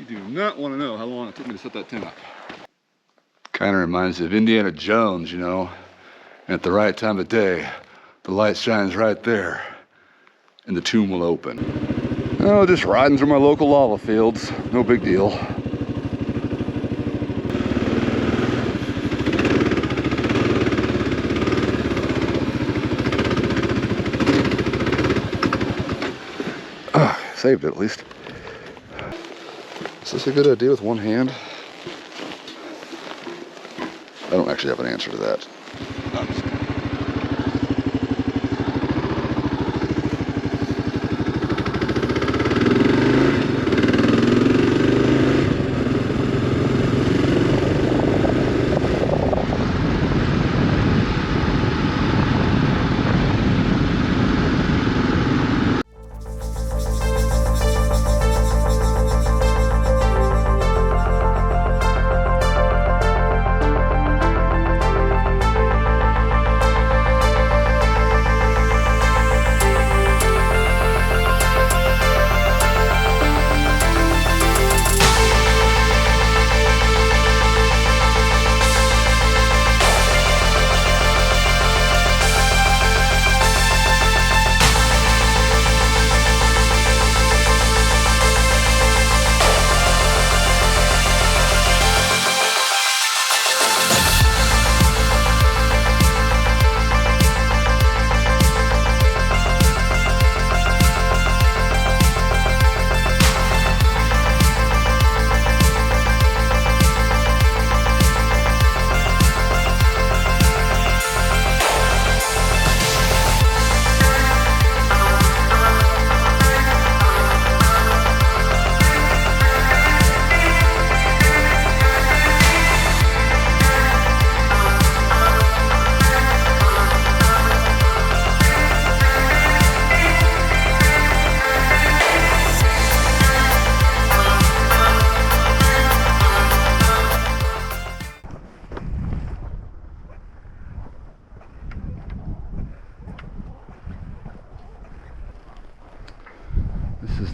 You do not want to know how long it took me to set that tent up. Kind of reminds you of Indiana Jones, you know. At the right time of day, the light shines right there, and the tomb will open. Oh, just riding through my local lava fields. No big deal. Saved it at least. Is this a good idea with one hand? I don't actually have an answer to that. No, this is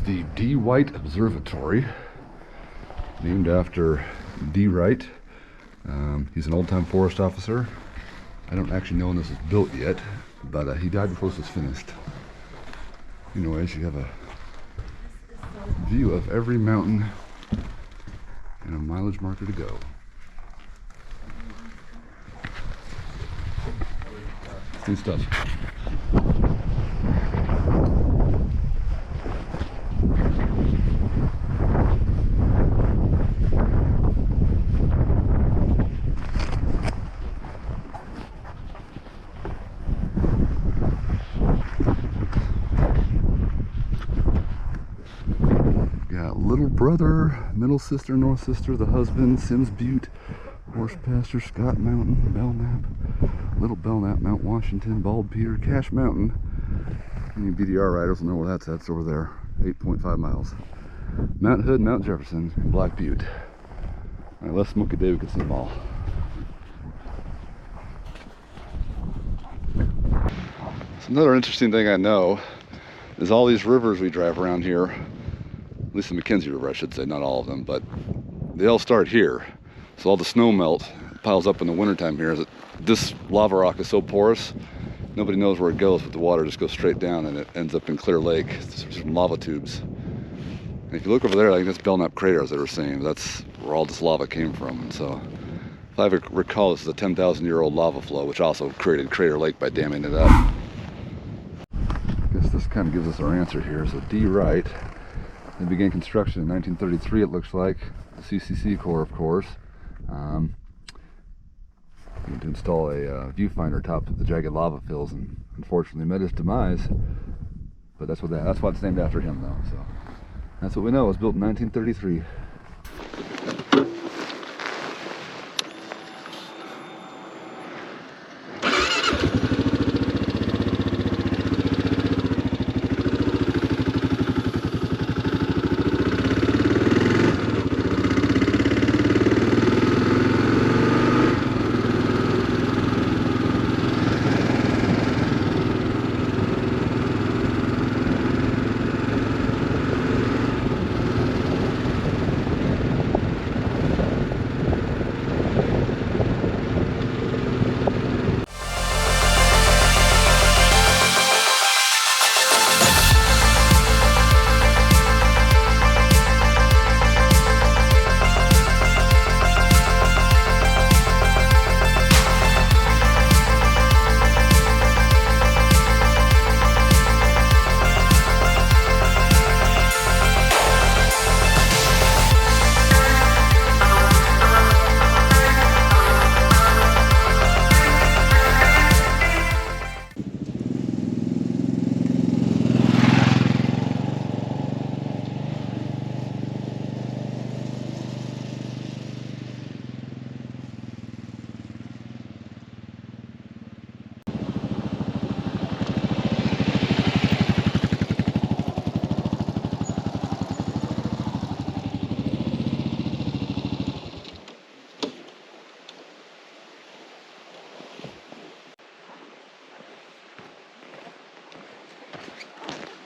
the Dee Wright Observatory, named after Dee Wright. He's an old-time forest officer. I don't actually know when this was built yet, but he died before this was finished. Anyways, you have a view of every mountain and a mileage marker to go. Good stuff. Little brother, middle sister, north sister, the husband, Sims Butte, Horse Pasture, Scott Mountain, Belknap, Little Belknap, Mount Washington, Bald Peter, Cache Mountain. Any BDR riders will know where that's at. It's over there, 8.5 miles. Mount Hood, Mount Jefferson, and Black Butte. All right, let's smoke a day, we can see them all. So another interesting thing I know is all these rivers we drive around here, at least the Mckenzie River, I should say, not all of them, but they all start here. So all the snow melt piles up in the wintertime here. This lava rock is so porous, nobody knows where it goes, but the water just goes straight down and it ends up in Clear Lake. There's some lava tubes. And if you look over there, I think that's Belknap Crater, as they were saying. That's where all this lava came from. And so, if I recall, this is a 10,000-year-old lava flow, which also created Crater Lake by damming it up. I guess this kind of gives us our answer here. So Dee Wright, they began construction in 1933, it looks like. The CCC Corps, of course. To install a viewfinder atop the jagged lava fills, and unfortunately met his demise. But that's why it's named after him, though. So that's what we know. It was built in 1933.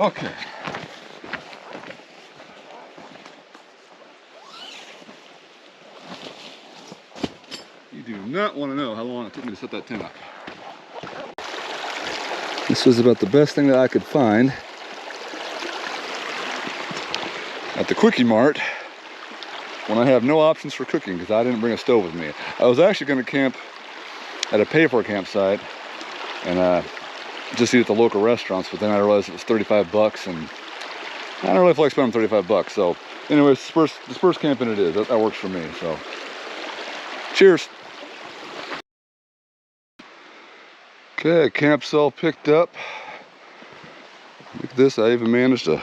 Okay. You do not want to know how long it took me to set that tent up. This was about the best thing that I could find at the Quickie Mart when I have no options for cooking because I didn't bring a stove with me. I was actually going to camp at a pay-for campsite and just eat at the local restaurants, but then I realized it was 35 bucks and I don't really feel like spending 35 bucks. So anyways, disperse camping it is. That works for me. So cheers. Okay, camp cell picked up. Look at this, I even managed to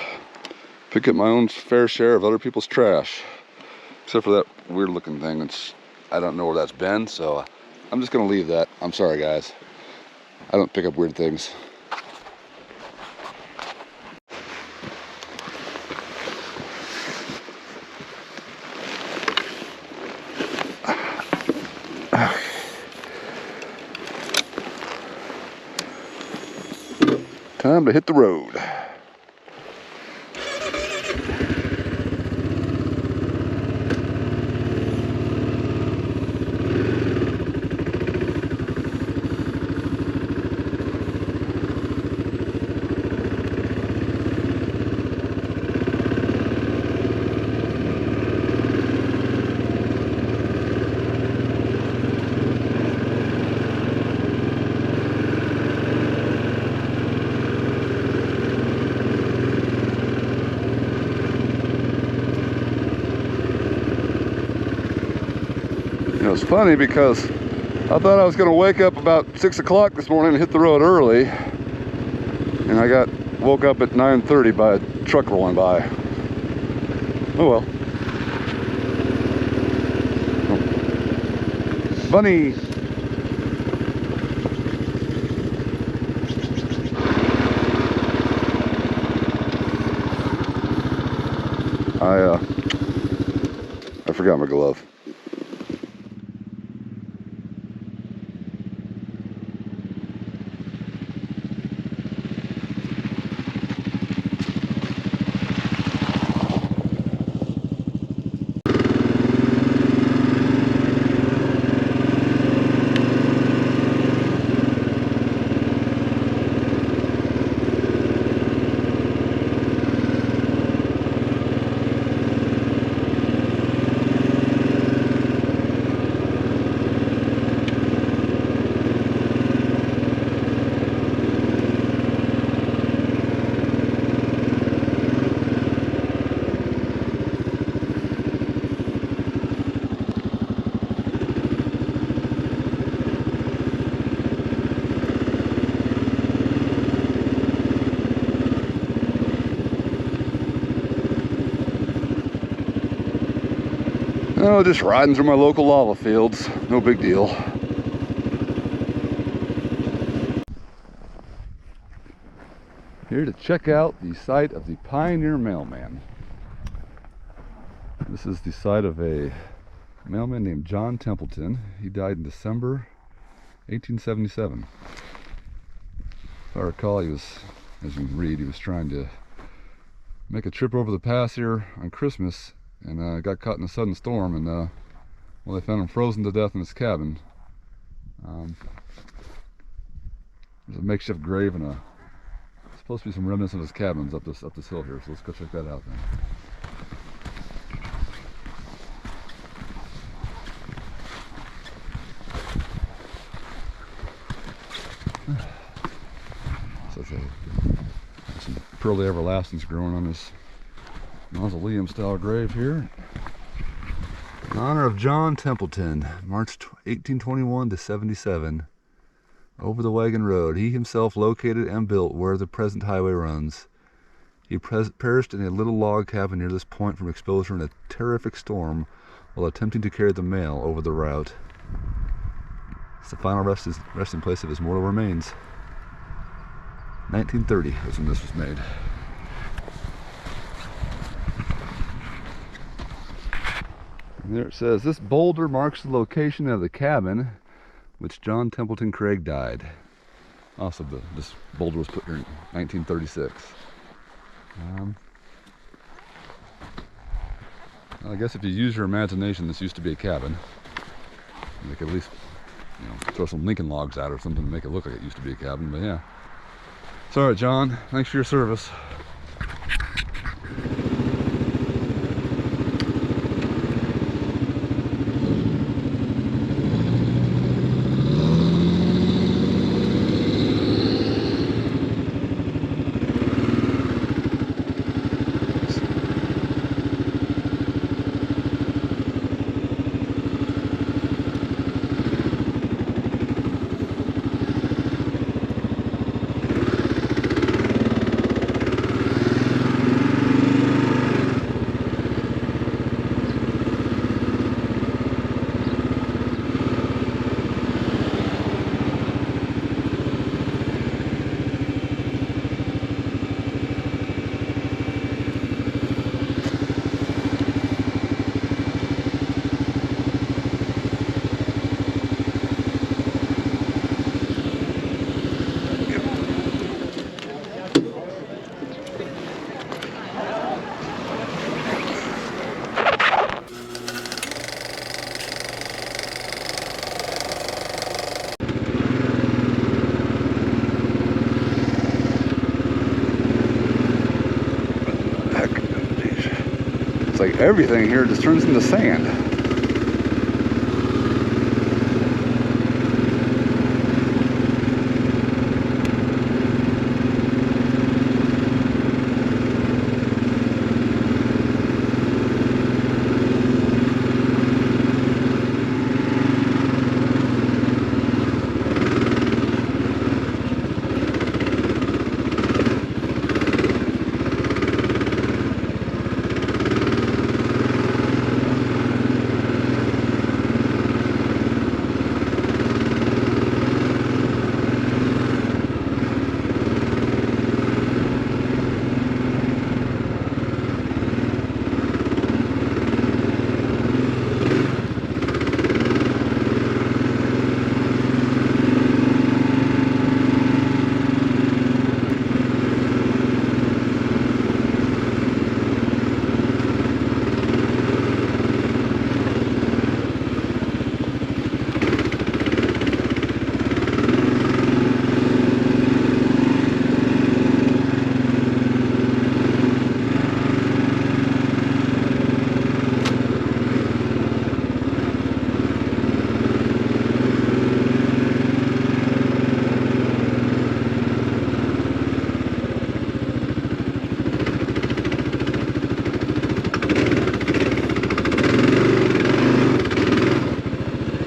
pick up my own fair share of other people's trash. Except for that weird looking thing. I don't know where that's been, so I'm just gonna leave that. I'm sorry guys. I don't pick up weird things. Time to hit the road. It was funny because I thought I was going to wake up about 6 o'clock this morning and hit the road early, and I woke up at 9:30 by a truck rolling by. Oh well. Bunny. I forgot my glove. Oh, just riding through my local lava fields. No big deal. Here to check out the site of the Pioneer Mailman. This is the site of a mailman named John Templeton. He died in December 1877. If I recall, he was, as you can read, he was trying to make a trip over the pass here on Christmas and got caught in a sudden storm, and well, they found him frozen to death in his cabin. There's a makeshift grave and supposed to be some remnants of his cabins up this hill here, so let's go check that out then. Some pearly everlastings growing on this mausoleum style grave here. In honor of John Templeton, March 1821 to 77, over the Wagon Road. He himself located and built where the present highway runs. He perished in a little log cabin near this point from exposure in a terrific storm while attempting to carry the mail over the route. It's the final resting place of his mortal remains. 1930 was when this was made. And there it says, this boulder marks the location of the cabin which John Templeton Craig died. Also, this boulder was put here in 1936. I guess if you use your imagination, this used to be a cabin. They could at least, throw some Lincoln logs out or something to make it look like it used to be a cabin, but yeah. It's all right, John. Thanks for your service. Like everything here just turns into sand.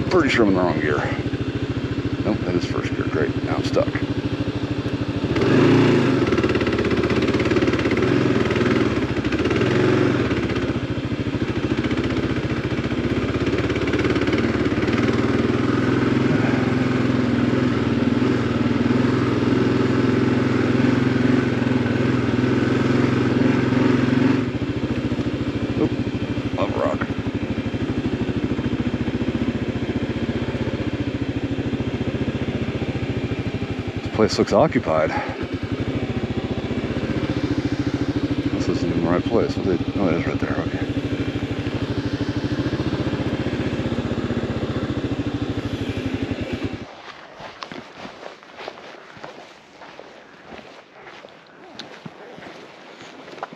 Pretty sure I'm in the wrong gear. Nope, that is first gear. Great, now I'm stuck. Oop, up a rock. Place looks occupied. This isn't even the right place. Oh, it is right there. Okay.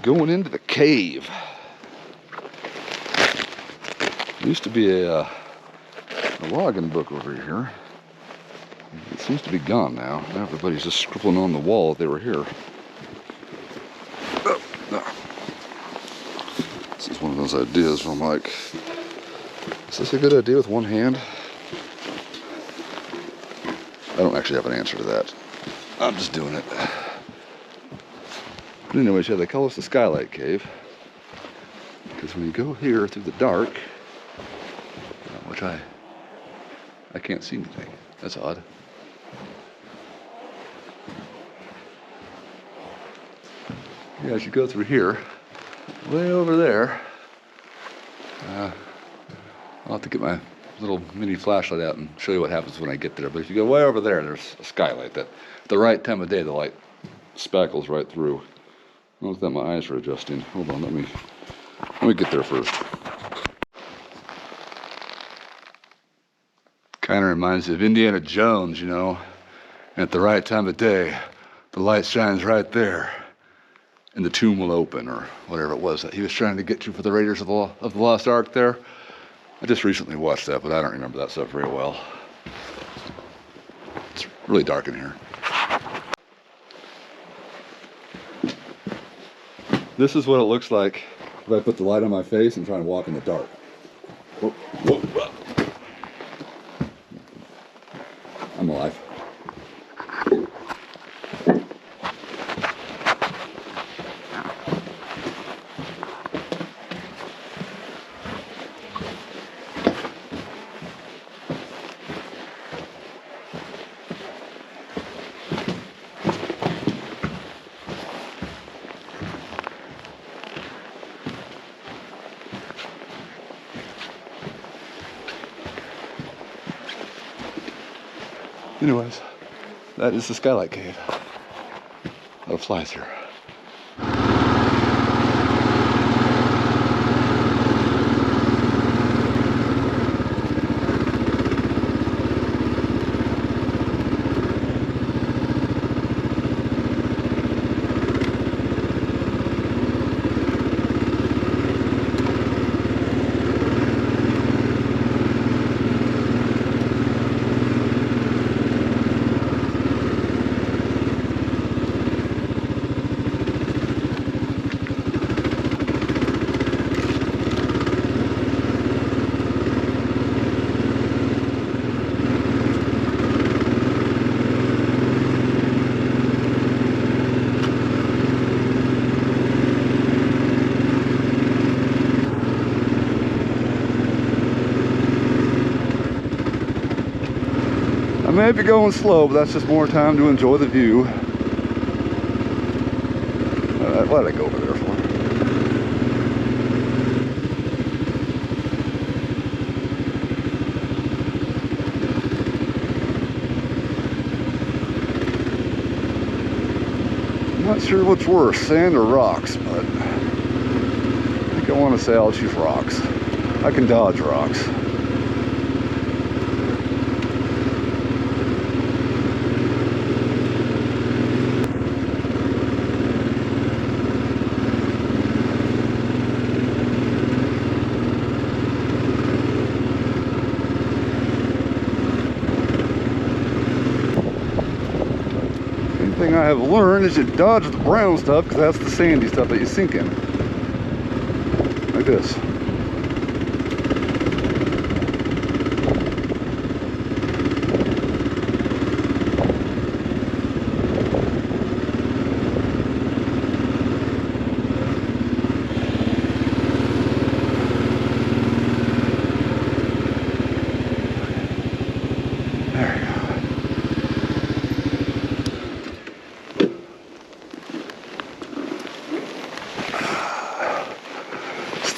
Going into the cave. There used to be a login book over here. It seems to be gone now. Now everybody's just scribbling on the wall that they were here. Oh, no. This is one of those ideas where I'm like, is this a good idea with one hand? I don't actually have an answer to that. I'm just doing it. But anyways, yeah, they call this the Skylight Cave. Because when you go here through the dark, which I can't see anything. That's odd. Yeah, as you go through here, way over there, I'll have to get my little mini flashlight out and show you what happens when I get there. But if you go way over there, there's a skylight that, at the right time of day, the light spackles right through. Oh, that my eyes are adjusting. Hold on, let me get there first. Kind of reminds me of Indiana Jones, you know. At the right time of day, the light shines right there, and the tomb will open, or whatever it was that he was trying to get to for the Raiders of the Lost Ark there. I just recently watched that, but I don't remember that stuff very well. It's really dark in here. This is what it looks like if I put the light on my face and try and walk in the dark. Whoa, whoa, whoa. I'm alive. Anyways, that is the Skylight Cave. A lot of flies here. I may be going slow, but that's just more time to enjoy the view. Why did I go over there for? I'm not sure what's worse, sand or rocks, but I think I want to say I'll choose rocks. I can dodge rocks. Thing I have learned is you dodge the brown stuff because that's the sandy stuff that you sink in. Like this.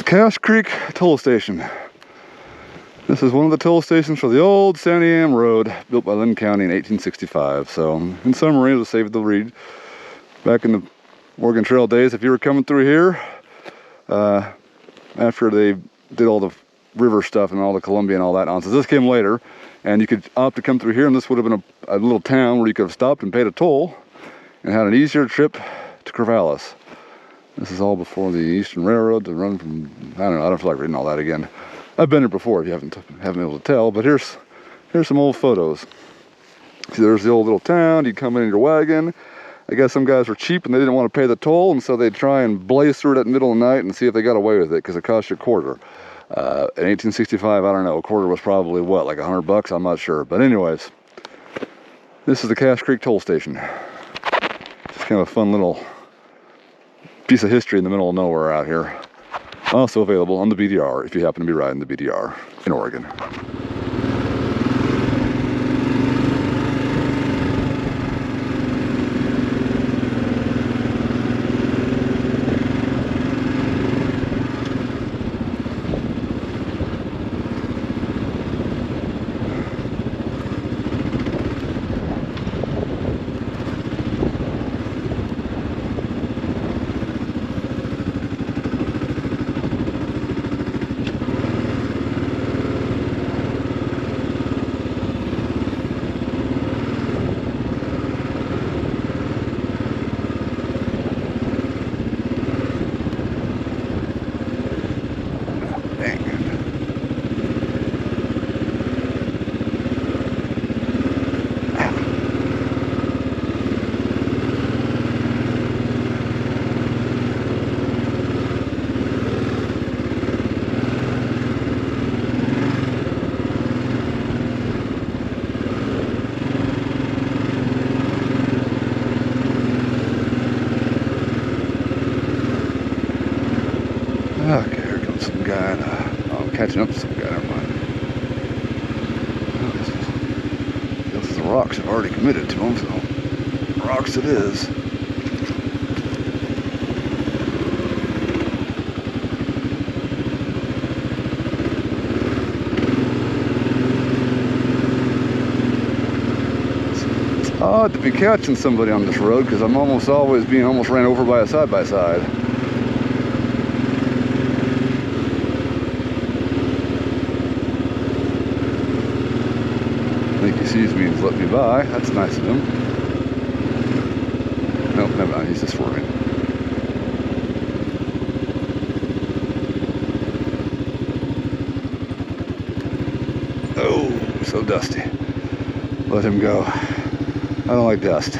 Cache Creek toll station. This is one of the toll stations for the old Santiam Road, built by Linn County in 1865. So, in summary, to save the read, back in the Oregon Trail days, if you were coming through here, after they did all the river stuff and all the Columbia and all that nonsense, this came later, and you could opt to come through here, and this would have been a little town where you could have stopped and paid a toll, and had an easier trip to Corvallis. This is all before the Eastern Railroad to run from, I don't know, I don't feel like reading all that again. I've been here before if you haven't been able to tell, but here's some old photos. See, there's the old little town. You come in your wagon. I guess some guys were cheap and they didn't want to pay the toll, and so they'd try and blaze through it at the middle of the night and see if they got away with it, because it cost you a quarter. In 1865, I don't know, a quarter was probably what, like $100? I'm not sure. But anyways, this is the Cache Creek toll station. Just kind of a fun little piece of history in the middle of nowhere out here. Also available on the BDR if you happen to be riding the BDR in Oregon. Okay, here comes some guy. I'm catching up to some guy. Never mind. Oh, this is the rocks I've already committed to them, so rocks it is. It's odd to be catching somebody on this road because I'm almost always being almost ran over by a side-by-side. I think he sees me and he's let me by. That's nice of him. Nope, never mind. He's just swerving. Oh, so dusty. Let him go. I don't like dust.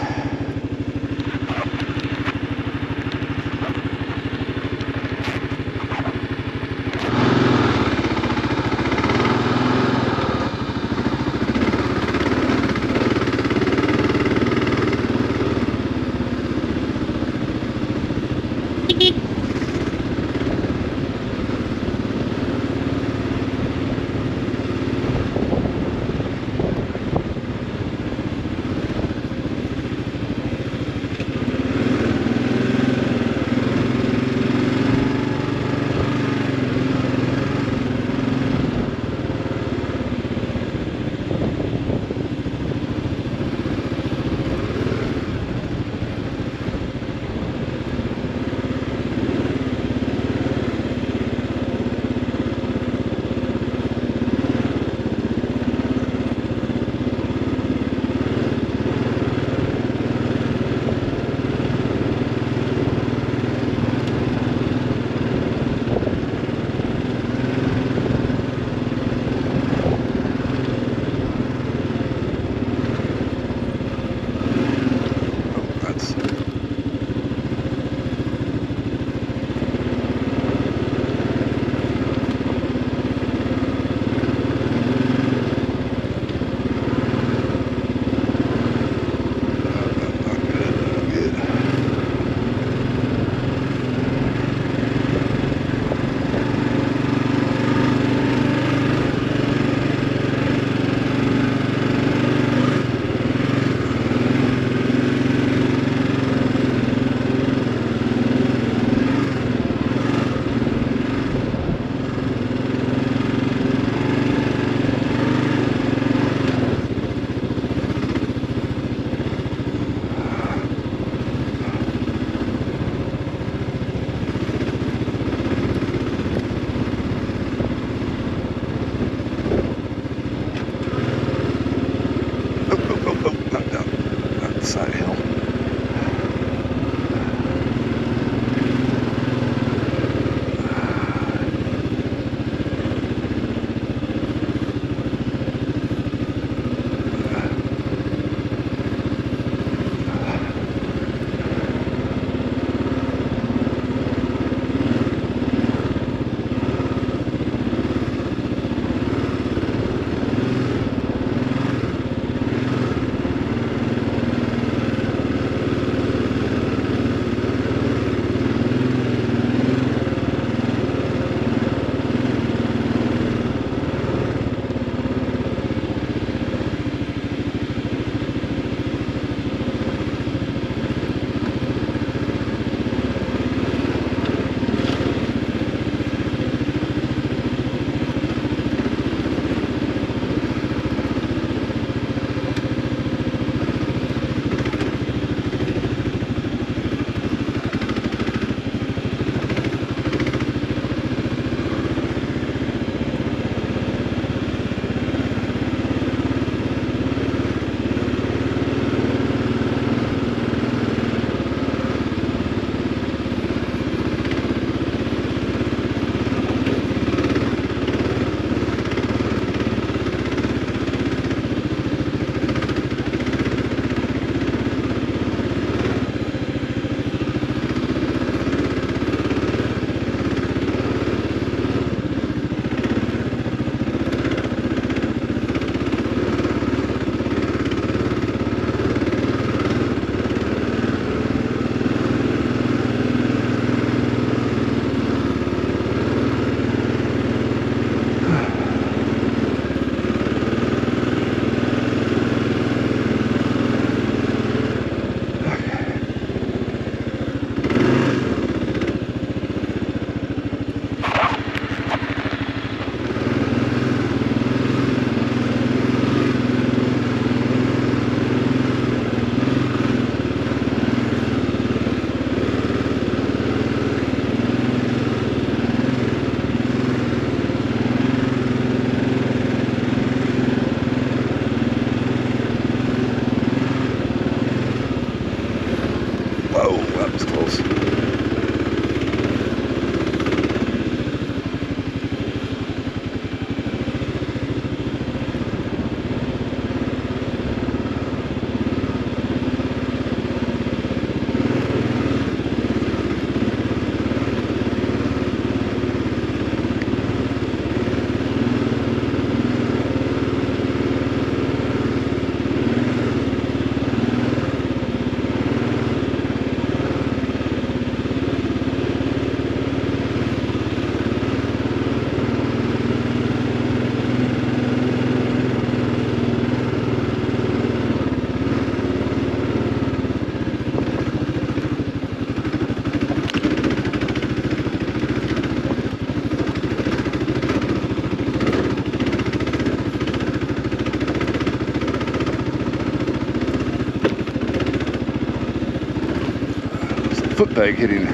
foot peg hitting.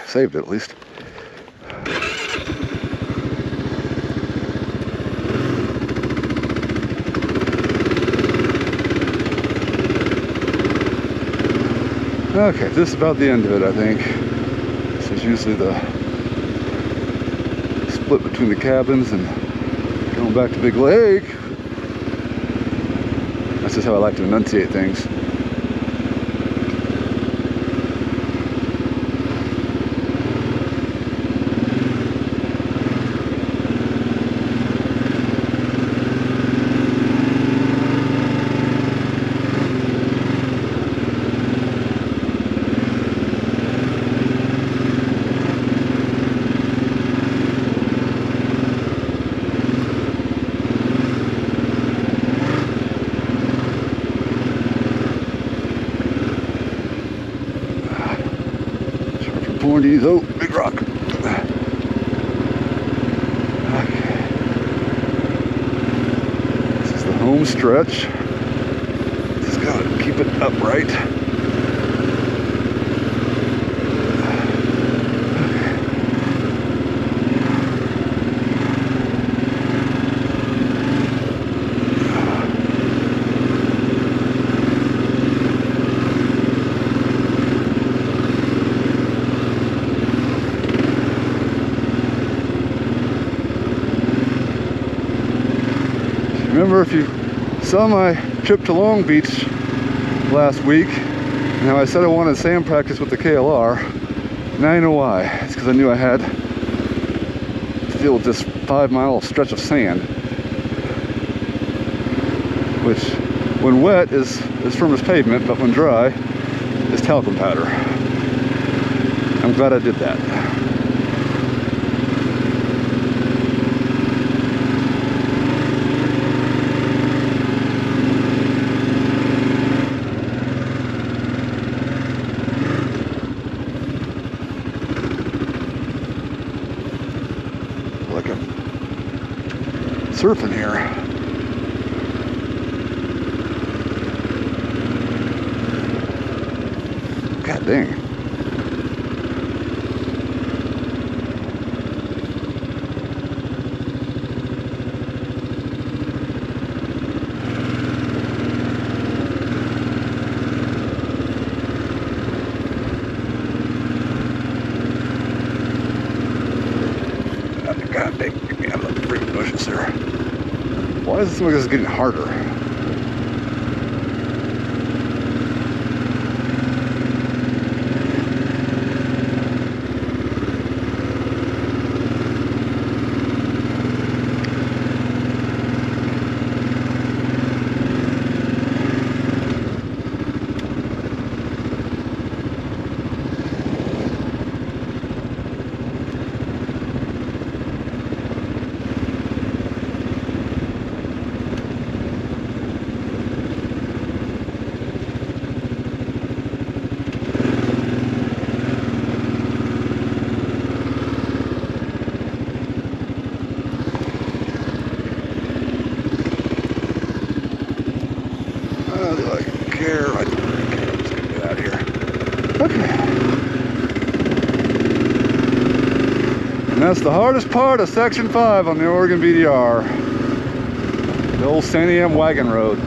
Saved it at least. Okay, this is about the end of it, I think. This is usually the split between the cabins and going back to Big Lake. That's just how I like to enunciate things. Oh, big rock. Okay. This is the home stretch. Just gotta keep it upright. Remember, if you saw my trip to Long Beach last week, now I said I wanted sand practice with the KLR. Now you know why. It's because I knew I had to deal with this 5-mile stretch of sand, which when wet is as firm as pavement, but when dry is talcum powder. I'm glad I did that. Surfing here. God dang. God dang, get me out of the freaking bushes there. Why does it seem like this is getting harder? And that's the hardest part of Section 5 on the Oregon BDR. The old Santiam Wagon Road.